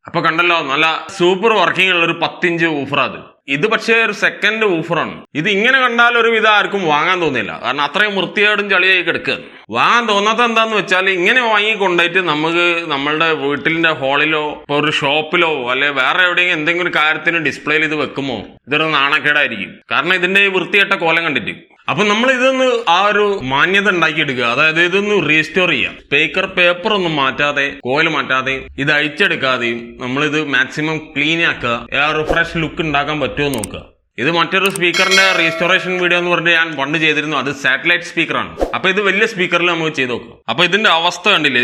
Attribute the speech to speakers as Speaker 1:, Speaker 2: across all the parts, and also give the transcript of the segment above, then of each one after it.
Speaker 1: അപ്പൊ കണ്ടല്ലോ, നല്ല സൂപ്പർ വർക്കിംഗ് ഉള്ള ഒരു 10 ഇഞ്ച് ഊഫർ അത്. ഇത് പക്ഷേ ഒരു സെക്കൻഡ് ഊഫറാണ്. ഇത് ഇങ്ങനെ കണ്ടാൽ ഒരു വിധം ആർക്കും വാങ്ങാൻ തോന്നില്ല, കാരണം അത്രയും വൃത്തിയോടും ചളിയായി കിടക്കുക. വാങ്ങാൻ തോന്നാത്ത എന്താന്ന് വെച്ചാൽ, ഇങ്ങനെ വാങ്ങി കൊണ്ടുപോയിട്ട് നമുക്ക് നമ്മളുടെ വീട്ടിലിന്റെ ഹാളിലോ ഇപ്പൊ ഒരു ഷോപ്പിലോ അല്ലെ വേറെ എവിടെയെങ്കിലും എന്തെങ്കിലും ഒരു കാര്യത്തിന് ഡിസ്പ്ലേയിൽ ഇത് വെക്കുമോ ഇതൊരു നാണക്കേടായിരിക്കും. കാരണം ഇതിന്റെ ഈ വൃത്തികെട്ട കോലം കണ്ടിട്ട്. അപ്പൊ നമ്മൾ ഇതൊന്ന് ആ ഒരു മാന്യത ഉണ്ടാക്കിയെടുക്കുക, അതായത് ഇതൊന്ന് റീസ്റ്റോർ ചെയ്യാം. സ്പീക്കർ പേപ്പർ ഒന്നും മാറ്റാതെ, കോയിൽ മാറ്റാതെ, ഇത് അഴിച്ചെടുക്കാതെയും നമ്മളിത് മാക്സിമം ക്ലീൻ ആക്കുക. ആ ഒരു ഫ്രഷ് ലുക്ക് ഉണ്ടാക്കാൻ പറ്റുമോ നോക്കുക. ഇത് മറ്റൊരു സ്പീക്കറിന്റെ റീസ്റ്റോറേഷൻ വീഡിയോ എന്ന് പറഞ്ഞിട്ട് ഞാൻ പണ്ട് ചെയ്തിരുന്നു. അത് സാറ്റലൈറ്റ് സ്പീക്കറാണ്. അപ്പൊ ഇത് വലിയ സ്പീക്കറിൽ നമുക്ക് ചെയ്ത് നോക്കാം. അപ്പൊ ഇതിന്റെ അവസ്ഥ കണ്ടില്ലേ,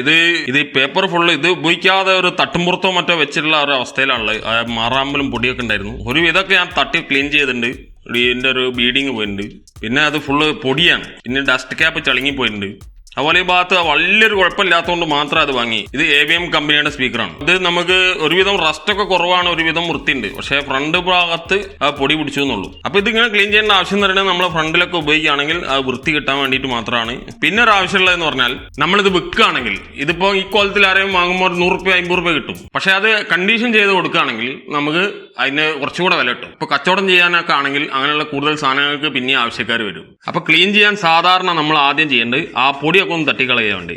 Speaker 1: ഇത് പേപ്പർ ഫുള്ള് ഇത് ഉപയോഗിക്കാതെ ഒരു തട്ടുമ്പുറത്തോ മറ്റോ വെച്ചിട്ടുള്ള ഒരു അവസ്ഥയിലാണുള്ളത്. മാറാമ്പലും പൊടിയൊക്കെ ഉണ്ടായിരുന്നു. ഒരു ഇതൊക്കെ ഞാൻ തട്ടി ക്ലീൻ ചെയ്തിട്ടുണ്ട്. ഇതിന്റെ ഒരു ബീഡിങ് പോയിട്ടുണ്ട്. പിന്നെ അത് ഫുള്ള് പൊടിയാണ്. പിന്നെ ഡസ്റ്റ് ക്യാപ്പ് ചളുങ്ങി പോയിട്ടുണ്ട്. അതുപോലെ ഈ ഭാഗത്ത് വലിയൊരു കുഴപ്പമില്ലാത്തതുകൊണ്ട് മാത്രം അത് വാങ്ങി. ഇത് AVM കമ്പനിയുടെ സ്പീക്കറാണ്. ഇത് നമുക്ക് ഒരുവിധം റസ്റ്റൊക്കെ കുറവാണ്, ഒരുവിധം വൃത്തിയുണ്ട്. പക്ഷേ ഫ്രണ്ട് ഭാഗത്ത് പൊടി പിടിച്ചു എന്നുള്ളൂ. അപ്പൊ ഇതിങ്ങനെ ക്ലീൻ ചെയ്യേണ്ട ആവശ്യം എന്ന് പറയുന്നത് നമ്മൾ ഫ്രണ്ടിലൊക്കെ ഉപയോഗിക്കുകയാണെങ്കിൽ അത് വൃത്തി കിട്ടാൻ വേണ്ടിയിട്ട് മാത്രമാണ്. പിന്നെ ഒരു ആവശ്യമുള്ളതെന്ന് പറഞ്ഞാൽ, നമ്മളിത് വിൽക്കുകയാണെങ്കിൽ ഇതിപ്പോ ഈ കോലത്തിൽ ആരെയും വാങ്ങുമ്പോൾ ഒരു 100 രൂപ 50 രൂപ കിട്ടും. പക്ഷെ അത് കണ്ടീഷൻ ചെയ്ത് കൊടുക്കുകയാണെങ്കിൽ നമുക്ക് അതിന് കുറച്ചുകൂടെ വില കിട്ടും. ഇപ്പൊ കച്ചവടം ചെയ്യാനൊക്കെ ആണെങ്കിൽ അങ്ങനെയുള്ള കൂടുതൽ സാധനങ്ങൾക്ക് പിന്നെ ആവശ്യക്കാർ വരും. അപ്പൊ ക്ലീൻ ചെയ്യാൻ സാധാരണ നമ്മൾ ആദ്യം ചെയ്യേണ്ടത് ആ പൊടിയൊക്കെ ഒന്ന് തട്ടിക്കളയാൻ വേണ്ടി.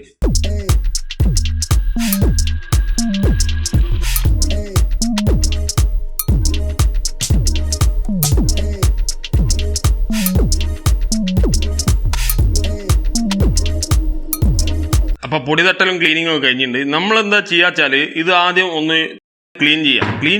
Speaker 1: അപ്പൊ പൊടി തട്ടലും ക്ലീനിങ്ങും ഒക്കെ കഴിഞ്ഞിട്ടുണ്ട്. നമ്മൾ എന്താ ചെയ്യാച്ചാല് ഇത് ആദ്യം ഒന്ന് ക്ലീൻ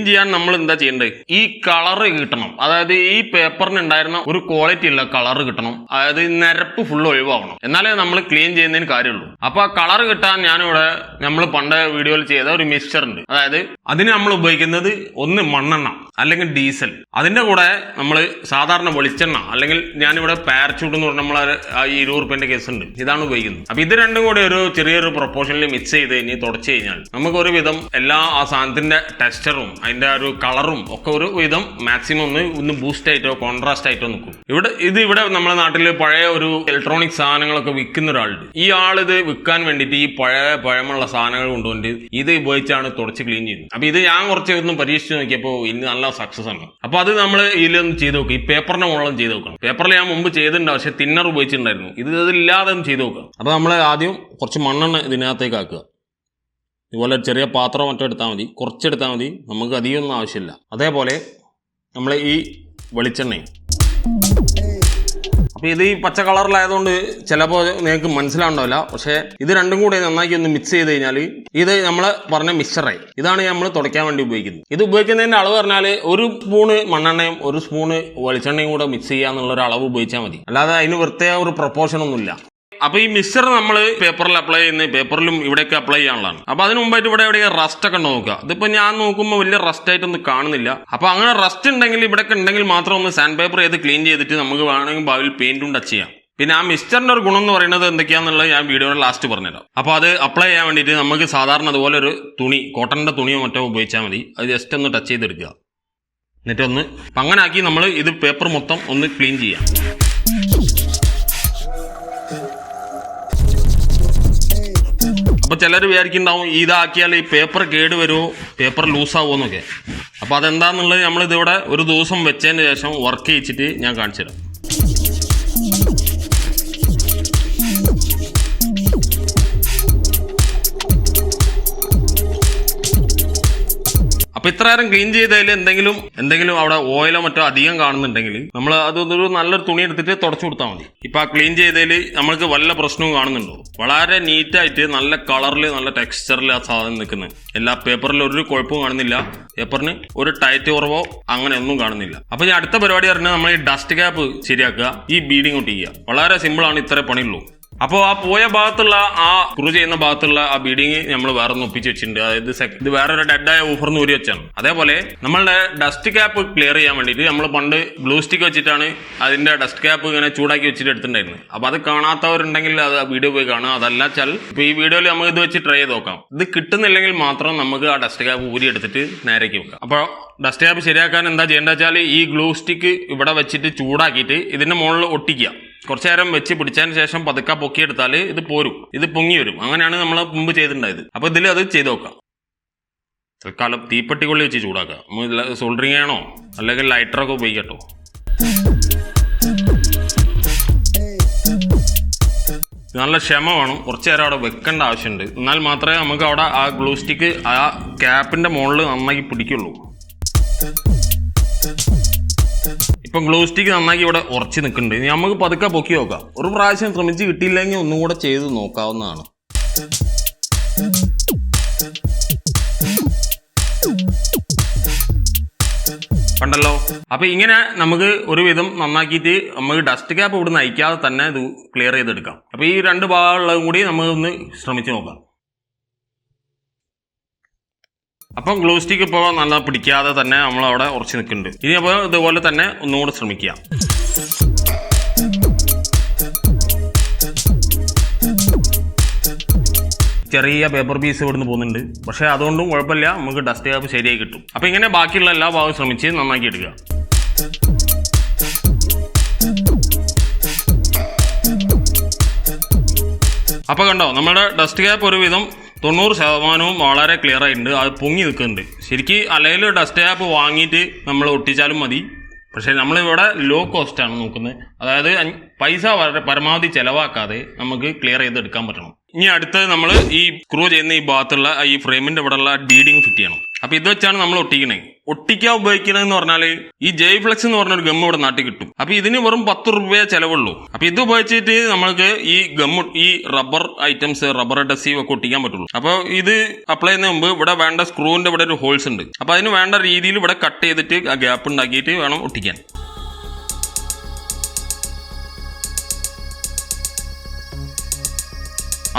Speaker 1: ചെയ്യാൻ നമ്മൾ എന്താ ചെയ്യേണ്ടത്, ഈ കളറ് കിട്ടണം. അതായത് ഈ പേപ്പറിന് ഉണ്ടായിരുന്ന ഒരു ക്വാളിറ്റി ഉള്ള കളറ് കിട്ടണം. അതായത് നിരപ്പ് ഫുള്ള് ഒഴിവാകണം. എന്നാലേ നമ്മൾ ക്ലീൻ ചെയ്യുന്നതിന് കാര്യമുള്ളൂ. അപ്പൊ ആ കളറ് കിട്ടാൻ ഞാനിവിടെ നമ്മൾ പണ്ട് വീഡിയോയിൽ ചെയ്ത ഒരു മിക്സ്ചർ ഉണ്ട്. അതായത് അതിന് നമ്മൾ ഉപയോഗിക്കുന്നത് ഒന്ന് മണ്ണെണ്ണ അല്ലെങ്കിൽ ഡീസൽ. അതിന്റെ കൂടെ നമ്മൾ സാധാരണ വെളിച്ചെണ്ണ അല്ലെങ്കിൽ ഞാനിവിടെ പാരച്യൂട്ട് എന്ന് പറഞ്ഞാൽ നമ്മളെ 20 രൂപന്റെ കേസ് ഉണ്ട്, ഇതാണ് ഉപയോഗിക്കുന്നത്. അപ്പൊ ഇത് രണ്ടും കൂടെ ഒരു ചെറിയൊരു പ്രൊപ്പോർഷനിൽ മിക്സ് ചെയ്ത് ഇനി തുടച്ചു കഴിഞ്ഞാൽ നമുക്ക് ഒരു വിധം എല്ലാ ആ സാധനത്തിന്റെ ടെക്സ്ചറും അതിന്റെ ഒരു കളറും ഒക്കെ ഒരു വിധം മാക്സിമം ഒന്ന് ബൂസ്റ്റ് ആയിട്ടോ കോൺട്രാസ്റ്റ് ആയിട്ടോ നിൽക്കും. ഇവിടെ നമ്മുടെ നാട്ടിൽ പഴയ ഒരു ഇലക്ട്രോണിക് സാധനങ്ങളൊക്കെ വിൽക്കുന്ന ഒരാളുണ്ട്. ഈ ആളിത് വിൽക്കാൻ വേണ്ടിയിട്ട് ഈ പഴമുള്ള സാധനങ്ങൾ കൊണ്ടുകൊണ്ട് ഇത് ഉപയോഗിച്ചാണ് തുടച്ച് ക്ലീൻ ചെയ്യുന്നത്. അപ്പൊ ഇത് ഞാൻ കുറച്ച് പരീക്ഷിച്ച് നോക്കിയപ്പോൾ ഇന്ന് നല്ല സക്സസ് ആണ്. അപ്പൊ അത് നമ്മൾ ഇതിലൊന്ന് ചെയ്ത് നോക്കുക. ഈ പേപ്പറിന്റെ മുകളിലും ചെയ്ത് നോക്കണം. പേപ്പറിൽ ഞാൻ മുമ്പ് ചെയ്തിട്ടുണ്ട്, പക്ഷെ തിന്നർ ഉപയോഗിച്ചിട്ടുണ്ടായിരുന്നു. ഇതില്ലാതെ ഒന്ന് ചെയ്ത് നോക്കുക. അപ്പൊ നമ്മൾ ആദ്യം കുറച്ച് മണ്ണെണ്ണ ഇതിനകത്തേക്ക് ആക്കുക. ഇതുപോലെ ചെറിയ പാത്രം മറ്റോ എടുത്താൽ മതി, കുറച്ചെടുത്താൽ മതി, നമുക്ക് അധികമൊന്നും ആവശ്യമില്ല. അതേപോലെ നമ്മൾ ഈ വെളിച്ചെണ്ണയും. അപ്പോൾ ഇത് ഈ പച്ച കളറിലായതുകൊണ്ട് ചിലപ്പോൾ നിങ്ങൾക്ക് മനസ്സിലാവുണ്ടാവില്ല. പക്ഷേ ഇത് രണ്ടും കൂടെ നന്നാക്കി ഒന്ന് മിക്സ് ചെയ്ത് കഴിഞ്ഞാൽ ഇത് നമ്മൾ പറഞ്ഞ മിക്സ്ചറായി. ഇതാണ് നമ്മൾ തുടയ്ക്കാൻ വേണ്ടി ഉപയോഗിക്കുന്നത്. ഇത് ഉപയോഗിക്കുന്നതിൻ്റെ അളവ് പറഞ്ഞാൽ 1 സ്പൂണ് മണ്ണെണ്ണയും 1 സ്പൂണ് വെളിച്ചെണ്ണയും കൂടെ മിക്സ് ചെയ്യാന്നുള്ളൊരു അളവ് ഉപയോഗിച്ചാൽ മതി. അല്ലാതെ അതിന് പ്രത്യേക ഒരു പ്രൊപ്പോർഷൻ ഒന്നുമില്ല. അപ്പൊ ഈ മിക്സർ നമ്മൾ പേപ്പറിൽ അപ്ലൈ ചെയ്യുന്ന, പേപ്പറിലും ഇവിടെയൊക്കെ അപ്ലൈ ചെയ്യാനുള്ളതാണ്. അപ്പൊ അതിന് മുമ്പായിട്ട് ഇവിടെ റസ്റ്റ് ഒക്കെ നോക്കുക. ഇതിപ്പോ ഞാൻ നോക്കുമ്പോൾ വലിയ റസ്റ്റ് ആയിട്ടൊന്നും കാണുന്നില്ല. അപ്പൊ അങ്ങനെ റസ്റ്റ് ഉണ്ടെങ്കിൽ ഇവിടെയൊക്കെ ഉണ്ടെങ്കിൽ മാത്രം ഒന്ന് സാൻഡ് പേപ്പർ ചെയ്ത് ക്ലീൻ ചെയ്തിട്ട് നമുക്ക് വേണമെങ്കിൽ ഭാവിയിൽ പെയിന്റും ടച്ച് ചെയ്യാം. പിന്നെ ആ മിക്സ്ചറിന്റെ ഒരു ഗുണം എന്ന് പറയുന്നത് എന്തൊക്കെയാണെന്നുള്ളത് ഞാൻ വീഡിയോയുടെ ലാസ്റ്റ് പറഞ്ഞുതരാം. അപ്പൊ അത് അപ്ലൈ ചെയ്യാൻ വേണ്ടിയിട്ട് നമുക്ക് സാധാരണ അതുപോലെ ഒരു തുണി, കോട്ടന്റെ തുണിയോ മറ്റോ ഉപയോഗിച്ചാൽ മതി. അത് ജസ്റ്റ് ഒന്ന് ടച്ച് ചെയ്തെടുക്കുക. എന്നിട്ടൊന്ന് അങ്ങനെ ആക്കി നമ്മൾ ഇത് പേപ്പർ മൊത്തം ഒന്ന് ക്ലീൻ ചെയ്യാം. അപ്പൊ ചിലർ വിചാരിക്കുന്നുണ്ടാവും ഇതാക്കിയാൽ ഈ പേപ്പർ കേടുവരുമോ, പേപ്പർ ലൂസാവുമോ എന്നൊക്കെ. അപ്പൊ അതെന്താന്നുള്ളത് നമ്മൾ ഇതിവിടെ ഒരു ദിവസം വെച്ചതിന് ശേഷം വർക്ക് ചെയ്യിച്ചിട്ട് ഞാൻ കാണിച്ചു തരാം. അപ്പൊ ഇത്ര നേരം ക്ലീൻ ചെയ്തതിൽ എന്തെങ്കിലും അവിടെ ഓയിലോ മറ്റോ അധികം കാണുന്നുണ്ടെങ്കിൽ നമ്മൾ അതൊരു നല്ലൊരു തുണി എടുത്തിട്ട് തുടച്ചു കൊടുത്താൽ മതി. ഇപ്പൊ ആ ക്ലീൻ ചെയ്തതിൽ നമ്മൾക്ക് വല്ല പ്രശ്നവും കാണുന്നുണ്ടോ? വളരെ നീറ്റായിട്ട് നല്ല കളറിൽ നല്ല ടെക്സ്ചറിൽ ആ സാധനം നിൽക്കുന്നത്. എല്ലാ പേപ്പറിലും ഒരു കുഴപ്പവും കാണുന്നില്ല. പേപ്പറിന് ഒരു ടൈറ്റ് കുറവോ അങ്ങനെ ഒന്നും കാണുന്നില്ല. അപ്പൊ ഈ അടുത്ത പരിപാടി പറഞ്ഞാൽ നമ്മൾ ഈ ഡസ്റ്റ് ക്യാപ്പ് ശരിയാക്കുക, ഈ ബീഡിങ് ഔട്ട് ചെയ്യുക. വളരെ സിമ്പിളാണ്, ഇത്രേ പണിയുള്ളൂ. അപ്പോൾ ആ പോയ ഭാഗത്തുള്ള ആ സ്ക്രൂ ചെയ്യുന്ന ഭാഗത്തുള്ള ആ ബീഡിങ് നമ്മൾ വേറെ ഒന്ന് ഒപ്പിച്ച് വെച്ചിട്ടുണ്ട്. അതായത് ഇത് വേറൊരു ഡെഡായ ഊഫറിന് ഊരി വെച്ചാണ്. അതേപോലെ നമ്മളുടെ ഡസ്റ്റ് ക്യാപ്പ് ക്ലിയർ ചെയ്യാൻ വേണ്ടിയിട്ട് നമ്മൾ പണ്ട് ഗ്ലൂ സ്റ്റിക്ക് വെച്ചിട്ടാണ് അതിന്റെ ഡസ്റ്റ് ക്യാപ്പ് ഇങ്ങനെ ചൂടാക്കി വെച്ചിട്ട് എടുത്തിട്ടുണ്ടായിരുന്നു. അപ്പൊ അത് കാണാത്തവരുണ്ടെങ്കിൽ അത് വീഡിയോ പോയി കാണുക. അതല്ല വെച്ചാൽ ഇപ്പൊ ഈ വീഡിയോയിൽ നമുക്ക് ഇത് വെച്ച് ട്രൈ ചെയ്ത് നോക്കാം. ഇത് കിട്ടുന്നില്ലെങ്കിൽ മാത്രം നമുക്ക് ആ ഡസ്റ്റ് ക്യാപ്പ് ഊരി എടുത്തിട്ട് നേരേക്ക് വെക്കാം. അപ്പോൾ ഡസ്റ്റ് ക്യാപ്പ് ശരിയാക്കാൻ എന്താ ചെയ്യേണ്ടത് വെച്ചാൽ ഈ ഗ്ലൂ സ്റ്റിക്ക് ഇവിടെ വെച്ചിട്ട് ചൂടാക്കിയിട്ട് ഇതിന്റെ മുകളിൽ ഒട്ടിക്കുക. കുറച്ചു നേരം വെച്ച് പിടിച്ചതിന് ശേഷം പതുക്കെ പൊക്കിയെടുത്താൽ ഇത് പോരും, ഇത് പൊങ്ങി വരും. അങ്ങനെയാണ് നമ്മൾ മുമ്പ് ചെയ്തിട്ടുണ്ടായത്. അപ്പൊ ഇതിൽ അത് ചെയ്ത് നോക്കാം. തൽക്കാലം തീപ്പെട്ടിക്കൊള്ളി വെച്ച് ചൂടാക്കുക. നമ്മൾ സോൾഡറിങ് ആണോ അല്ലെങ്കിൽ ലൈറ്ററൊക്കെ ഉപയോഗിക്കട്ടോ. നല്ല ക്ഷമ വേണം, കുറച്ച് നേരം അവിടെ വെക്കേണ്ട ആവശ്യമുണ്ട്. എന്നാൽ മാത്രമേ നമുക്ക് അവിടെ ആ ഗ്ലൂ സ്റ്റിക്ക് ആ ക്യാപ്പിൻ്റെ മുകളിൽ നന്നായി പിടിക്കുള്ളൂ. ഇപ്പം ഗ്ലൂ സ്റ്റിക്ക് നന്നാക്കി ഇവിടെ ഉറച്ച് നിൽക്കുന്നുണ്ട്. ഇനി നമുക്ക് പതുക്കെ പൊക്കി നോക്കാം. ഒരു പ്രാവശ്യം ശ്രമിച്ച് കിട്ടിയില്ലെങ്കിൽ ഒന്നും കൂടെ ചെയ്ത് നോക്കാവുന്നതാണ്. കണ്ടല്ലോ. അപ്പൊ ഇങ്ങനെ നമുക്ക് ഒരുവിധം നന്നാക്കിയിട്ട് നമുക്ക് ഡസ്റ്റ് ക്യാപ്പ് ഇവിടുന്ന് അയക്കാതെ തന്നെ ഇത് ക്ലിയർ ചെയ്തെടുക്കാം. അപ്പൊ ഈ 2 ഭാഗമുള്ളതും കൂടി നമുക്കൊന്ന് ശ്രമിച്ച് നോക്കാം. അപ്പം ഗ്ലൂ സ്റ്റിക്ക് ഇപ്പോൾ നല്ല പിടിക്കാതെ തന്നെ നമ്മളവിടെ ഉറച്ച് നിൽക്കുന്നുണ്ട്. ഇനി അപ്പോൾ ഇതുപോലെ തന്നെ ഒന്നുകൂടെ ശ്രമിക്കുക. ചെറിയ പേപ്പർ പീസ് ഇവിടുന്ന് പോകുന്നുണ്ട്, പക്ഷേ അതുകൊണ്ടും കുഴപ്പമില്ല, നമുക്ക് ഡസ്റ്റ് ക്യാപ്പ് ശരിയായി കിട്ടും. അപ്പം ഇങ്ങനെ ബാക്കിയുള്ള എല്ലാ ഭാഗവും ശ്രമിച്ച് നന്നാക്കി എടുക്കുക. അപ്പോൾ കണ്ടോ, നമ്മുടെ ഡസ്റ്റ് ക്യാപ്പ് ഒരുവിധം 90% വളരെ ക്ലിയർ ആയിട്ടുണ്ട്. അത് പൊങ്ങി നിൽക്കുന്നുണ്ട്. ശരിക്കും അല്ലെങ്കിൽ ഡസ്റ്റ് ക്യാപ്പ് വാങ്ങിയിട്ട് നമ്മൾ ഒട്ടിച്ചാലും മതി. പക്ഷേ നമ്മളിവിടെ ലോ കോസ്റ്റാണ് നോക്കുന്നത്. അതായത് പൈസ പരമാവധി ചിലവാക്കാതെ നമുക്ക് ക്ലിയർ ചെയ്തെടുക്കാൻ പറ്റണം. ഇനി അടുത്തത് നമ്മൾ ഈ സ്ക്രൂ ചെയ്യുന്ന ഈ ഭാഗത്തുള്ള ഈ ഫ്രെയിമിൻ്റെ ഇവിടെയുള്ള ഡീഡിങ് ഫിറ്റ് ചെയ്യണം. അപ്പോൾ ഇത് വെച്ചാണ് നമ്മൾ ഒട്ടിക്കണേ. ഒട്ടിക്കാൻ ഉപയോഗിക്കണമെന്ന് പറഞ്ഞാൽ ഈ ജെയ്ഫ്ലെക്സ് എന്ന് പറഞ്ഞൊരു ഗം ഇവിടെ നാട്ടിൽ കിട്ടും. അപ്പോൾ ഇതിന് വെറും 10 രൂപയെ ചിലവുള്ളൂ. അപ്പോൾ ഇത് ഉപയോഗിച്ചിട്ട് നമുക്ക് ഈ ഈ റബ്ബർ ഐറ്റംസ്, റബ്ബർ അഡസീവ് ഒക്കെ ഒട്ടിക്കാൻ പറ്റുള്ളൂ. അപ്പോൾ ഇത് അപ്ലൈ ചെയ്യുന്ന മുമ്പ് ഇവിടെ വേണ്ട സ്ക്രൂവിൻ്റെ ഇവിടെ ഒരു ഹോൾസ് ഉണ്ട്. അപ്പോൾ അതിന് വേണ്ട രീതിയിൽ ഇവിടെ കട്ട് ചെയ്തിട്ട് ആ ഗ്യാപ്പ് ഉണ്ടാക്കിയിട്ട് വേണം ഒട്ടിക്കാൻ.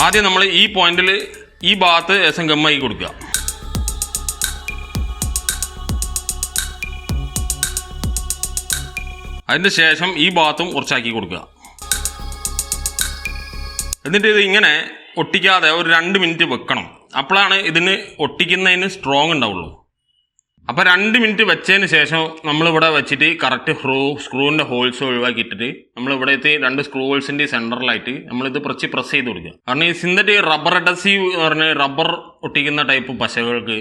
Speaker 1: ആദ്യം നമ്മൾ ഈ പോയിന്റിൽ ഈ ഭാഗത്ത് ഏസം ഗമ്മായി കൊടുക്കുക. അതിന് ശേഷം ഈ ഭാഗത്തും കുറച്ചാക്കി കൊടുക്കുക. എന്നിട്ട് ഇത് ഇങ്ങനെ ഒട്ടിക്കാതെ ഒരു 2 മിനിറ്റ് വെക്കണം. അപ്പോഴാണ് ഇതിന് ഒട്ടിക്കുന്നതിന് സ്ട്രോങ് ഉണ്ടാവുള്ളൂ. അപ്പോൾ 2 മിനിറ്റ് വെച്ചതിന് ശേഷം നമ്മളിവിടെ വെച്ചിട്ട് കറക്റ്റ് സ്ക്രൂവിൻ്റെ ഹോൾസ് ഒഴിവാക്കിയിട്ടിട്ട് നമ്മളിവിടത്തെ 2 സ്ക്രൂ ഹോൾസിൻ്റെ സെൻറ്ററിലായിട്ട് നമ്മളിത് പ്രസ് ചെയ്ത് കൊടുക്കുക. കാരണം ഈ സിന്തറ്റിക് റബ്ബർ അഡസീവ് എന്ന് പറഞ്ഞാൽ റബ്ബർ ഒട്ടിക്കുന്ന ടൈപ്പ് പശകൾക്ക്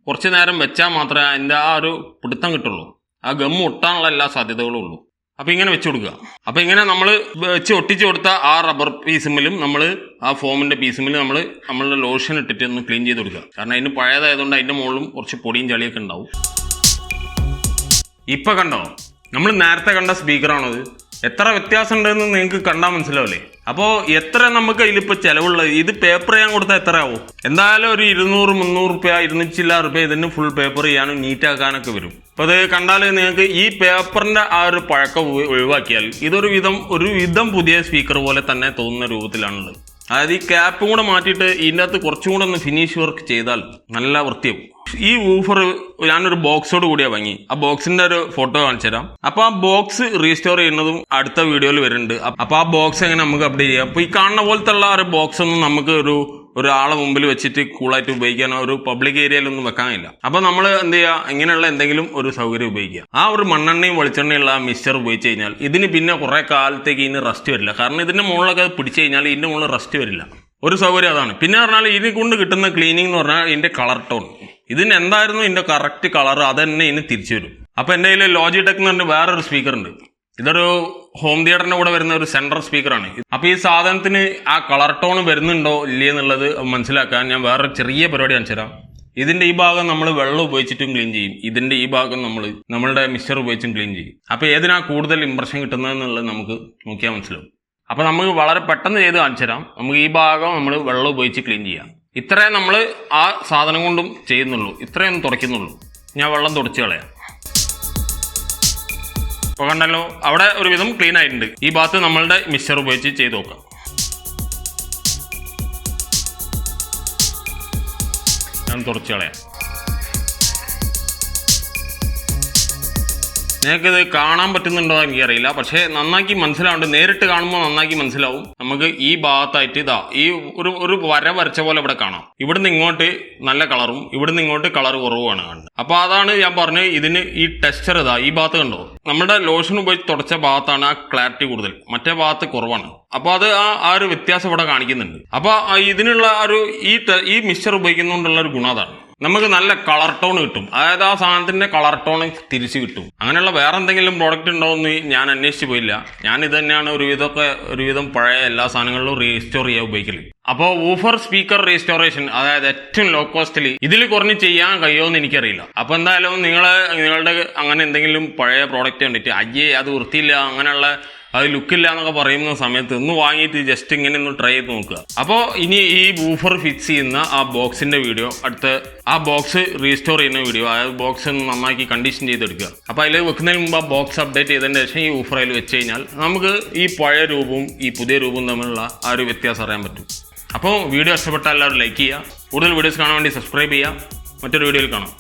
Speaker 1: കുറച്ച് നേരം വെച്ചാൽ മാത്രമേ അതിൻ്റെ ആ ഒരു പിടുത്തം കിട്ടുള്ളൂ. ആ ഗം ഒട്ടാനുള്ള എല്ലാ സാധ്യതകളും ഉള്ളൂ. അപ്പോൾ ഇങ്ങനെ വെച്ച് കൊടുക്കുക. അപ്പോൾ ഇങ്ങനെ നമ്മൾ വെച്ച് ഒട്ടിച്ച് കൊടുത്ത ആ റബ്ബർ പീസുമ്മിലും നമ്മൾ ആ ഫോമിൻ്റെ പീസുമ്മിലും നമ്മളുടെ ലോഷൻ ഇട്ടിട്ട് ഒന്ന് ക്ലീൻ ചെയ്ത് കൊടുക്കുക. കാരണം അതിന് പഴയതായതുകൊണ്ട് അതിൻ്റെ മുകളിലും കുറച്ച് പൊടിയും ചളിയൊക്കെ ഉണ്ടാവും. ഇപ്പം കണ്ടോ, നമ്മൾ നേരത്തെ കണ്ട സ്പീക്കറാണത്. എത്ര വ്യത്യാസം ഉണ്ടെന്ന് നിങ്ങൾക്ക് കണ്ടാൽ മനസ്സിലാവില്ലേ? അപ്പോൾ എത്ര നമുക്ക് അതിലിപ്പോൾ ചിലവുള്ളത്? ഇത് പേപ്പർ ചെയ്യാൻ കൊടുത്താൽ എത്ര ആവും? എന്തായാലും ഒരു 200-300 രൂപ, 200 രൂപ ഇതിന് ഫുൾ പേപ്പർ ചെയ്യാനും നീറ്റാക്കാനൊക്കെ വരും. അപ്പോൾ അത് കണ്ടാൽ നിങ്ങൾക്ക് ഈ പേപ്പറിൻ്റെ ആ ഒരു പഴക്കം ഒഴിവാക്കിയാൽ ഇതൊരു വിധം പുതിയ സ്പീക്കർ പോലെ തന്നെ തോന്നുന്ന രൂപത്തിലാണുള്ളത്. അതായത് ഈ ക്യാപ്പും കൂടെ മാറ്റിയിട്ട് ഇതിൻ്റെ അകത്ത് കുറച്ചും കൂടെ ഒന്ന് ഫിനിഷ് വർക്ക് ചെയ്താൽ നല്ല വൃത്തിയാവും. ഈ വൂഫർ ഞാനൊരു ബോക്സോട് കൂടിയാണ് വാങ്ങി. ആ ബോക്സിന്റെ ഒരു ഫോട്ടോ കാണിച്ചു തരാം. അപ്പൊ ആ ബോക്സ് റീസ്റ്റോർ ചെയ്യുന്നതും അടുത്ത വീഡിയോയിൽ വരുന്നുണ്ട്. അപ്പൊ ആ ബോക്സ് എങ്ങനെ നമുക്ക് അപ്ഡേറ്റ് ചെയ്യാം? അപ്പൊ ഈ കാണുന്ന പോലത്തെ ഉള്ള ഒരു ബോക്സ് ഒന്നും നമുക്ക് ഒരാളെ മുമ്പിൽ വെച്ചിട്ട് കൂളായിട്ട് ഉപയോഗിക്കാനോ ഒരു പബ്ലിക് ഏരിയയിലൊന്നും വെക്കാനില്ല. അപ്പൊ നമ്മൾ എന്ത് ചെയ്യുക, ഇങ്ങനെയുള്ള എന്തെങ്കിലും ഒരു സൗകര്യം ഉപയോഗിക്കുക. ആ ഒരു മണ്ണെണ്ണയും വെളിച്ചെണ്ണയുള്ള ആ മിക്സ്ചർ ഉപയോഗിച്ച് കഴിഞ്ഞാൽ ഇതിന് പിന്നെ കുറെ കാലത്തേക്ക് ഇതിന് റെസ്റ്റ് വരില്ല. കാരണം ഇതിന്റെ മുകളിലൊക്കെ പിടിച്ചു കഴിഞ്ഞാൽ ഇതിന്റെ മുകളിൽ റെസ്റ്റ് വരില്ല. ഒരു സൗകര്യം അതാണ്. പിന്നെ പറഞ്ഞാൽ ഇതിനെ കൊണ്ട് കിട്ടുന്ന ക്ലീനിങ് എന്ന് പറഞ്ഞാൽ ഇതിന്റെ കളർ ടോൺ, ഇതിന് എന്തായിരുന്നു ഇതിന്റെ കറക്റ്റ് കളർ അത് തന്നെ ഇതിന് തിരിച്ചു വരും. അപ്പൊ എൻ്റെ കയ്യിൽ ലോജിടെക് എന്ന് പറഞ്ഞ വേറൊരു സ്പീക്കർ ഉണ്ട്. ഇതൊരു ഹോം തിയേറ്ററിന്റെ കൂടെ വരുന്ന ഒരു സെൻട്രൽ സ്പീക്കറാണ്. അപ്പൊ ഈ സാധനത്തിന് ആ കളർ ടോൺ വരുന്നുണ്ടോ ഇല്ലേ എന്നുള്ളത് മനസ്സിലാക്കാൻ ഞാൻ വേറൊരു ചെറിയ പരിപാടി കാണിച്ചു തരാം. ഇതിന്റെ ഈ ഭാഗം നമ്മൾ വെള്ളം ഉപയോഗിച്ചിട്ടും ക്ലീൻ ചെയ്യും. ഇതിന്റെ ഈ ഭാഗം നമ്മളുടെ മിക്സ്ചർ ഉപയോഗിച്ചും ക്ലീൻ ചെയ്യും. അപ്പൊ ഏതിനാ കൂടുതൽ ഇംപ്രഷൻ കിട്ടുന്നതെന്നുള്ളത് നമുക്ക് നോക്കിയാൽ മനസ്സിലാവും. അപ്പൊ നമുക്ക് വളരെ പെട്ടെന്ന് ചെയ്ത് കാണിച്ചു തരാം. നമുക്ക് ഈ ഭാഗം നമ്മൾ വെള്ളം ഉപയോഗിച്ച് ക്ലീൻ ചെയ്യാം. ഇത്രയും നമ്മൾ ആ സാധനം കൊണ്ടും ചെയ്യുന്നുള്ളൂ, ഇത്രയൊന്നും തുടയ്ക്കുന്നുള്ളൂ. ഞാൻ വെള്ളം തുടച്ച് കളയാം. അപ്പോൾ കണ്ടല്ലോ, അവിടെ ഒരുവിധം ക്ലീൻ ആയിട്ടുണ്ട്. ഈ ഭാഗത്ത് നമ്മളുടെ മിക്സ്ചർ ഉപയോഗിച്ച് ചെയ്ത് നോക്കാം. ഞാൻ തുടച്ച് കളയാം. നിങ്ങൾക്കിത് കാണാൻ പറ്റുന്നുണ്ടോ എനിക്കറിയില്ല, പക്ഷേ നന്നാക്കി മനസ്സിലാവുന്നുണ്ട്. നേരിട്ട് കാണുമ്പോൾ നന്നാക്കി മനസ്സിലാവും. നമുക്ക് ഈ ഭാഗത്തായിട്ട് ഈ ഒരു വര വരച്ച പോലെ ഇവിടെ കാണാം. ഇവിടുന്ന് ഇങ്ങോട്ട് നല്ല കളറും ഇവിടുന്ന് ഇങ്ങോട്ട് കളർ കുറവുമാണ് കാണുന്നത്. അപ്പൊ അതാണ് ഞാൻ പറഞ്ഞത്. ഇതിന് ഈ ടെക്സ്ചർ ഈ ഭാഗത്ത് കണ്ടോ, നമ്മുടെ ലോഷൻ ഉപയോഗിച്ച് തുടച്ച ഭാഗത്താണ് ആ ക്ലാരിറ്റി കൂടുതൽ, മറ്റേ ഭാഗത്ത് കുറവാണ്. അപ്പൊ അത് ആ ഒരു വ്യത്യാസം ഇവിടെ കാണിക്കുന്നുണ്ട്. അപ്പൊ ഇതിനുള്ള ഈ മിക്സ്ചർ ഉപയോഗിക്കുന്നതുകൊണ്ടുള്ള ഒരു ഗുണം അതാണ്. നമുക്ക് നല്ല കളർ ടോൺ കിട്ടും. അതായത് ആ സാധനത്തിന്റെ കളർ ടോൺ തിരിച്ചു കിട്ടും. അങ്ങനെയുള്ള വേറെ എന്തെങ്കിലും പ്രോഡക്റ്റ് ഉണ്ടോ എന്ന് ഞാൻ അന്വേഷിച്ചു പോയില്ല. ഞാൻ ഇത് തന്നെയാണ് ഒരുവിധം പഴയ എല്ലാ സാധനങ്ങളിലും റീസ്റ്റോർ ചെയ്യാൻ ഉപയോഗിക്കല്. അപ്പോൾ വൂഫർ സ്പീക്കർ റീസ്റ്റോറേഷൻ, അതായത് ഏറ്റവും ലോ കോസ്റ്റിൽ ഇതിൽ കുറഞ്ഞ് ചെയ്യാൻ കഴിയുമെന്ന് എനിക്കറിയില്ല. അപ്പൊ എന്തായാലും നിങ്ങളുടെ അങ്ങനെ എന്തെങ്കിലും പഴയ പ്രോഡക്റ്റ് കണ്ടിട്ട് അയ്യേ അത് വൃത്തിയില്ല, അങ്ങനെയുള്ള അത് ലുക്കില്ല എന്നൊക്കെ പറയുന്ന സമയത്ത് ഒന്ന് വാങ്ങിയിട്ട് ജസ്റ്റ് ഇങ്ങനെ ഒന്ന് ട്രൈ ചെയ്ത് നോക്കുക. അപ്പോൾ ഇനി ഈ വൂഫർ ഫിക്സ് ചെയ്യുന്ന ആ ബോക്സിന്റെ വീഡിയോ, അടുത്ത ആ ബോക്സ് റീസ്റ്റോർ ചെയ്യുന്ന വീഡിയോ, ആ ബോക്സ് ഒന്ന് നന്നാക്കി കണ്ടീഷൻ ചെയ്തെടുക്കുക. അപ്പോൾ അതിൽ വെക്കുന്നതിന് മുമ്പ് ആ ബോക്സ് അപ്ഡേറ്റ് ചെയ്തതിന് ശേഷം ഈ വൂഫർ അതിൽ വെച്ച് കഴിഞ്ഞാൽ നമുക്ക് ഈ പഴയ രൂപവും ഈ പുതിയ രൂപവും തമ്മിലുള്ള ആ ഒരു വ്യത്യാസം അറിയാൻ പറ്റും. അപ്പോൾ വീഡിയോ ഇഷ്ടപ്പെട്ടാൽ എല്ലാവരും ലൈക്ക് ചെയ്യുക. കൂടുതൽ വീഡിയോസ് കാണാൻ വേണ്ടി സബ്സ്ക്രൈബ് ചെയ്യുക. മറ്റൊരു വീഡിയോയിൽ കാണാം.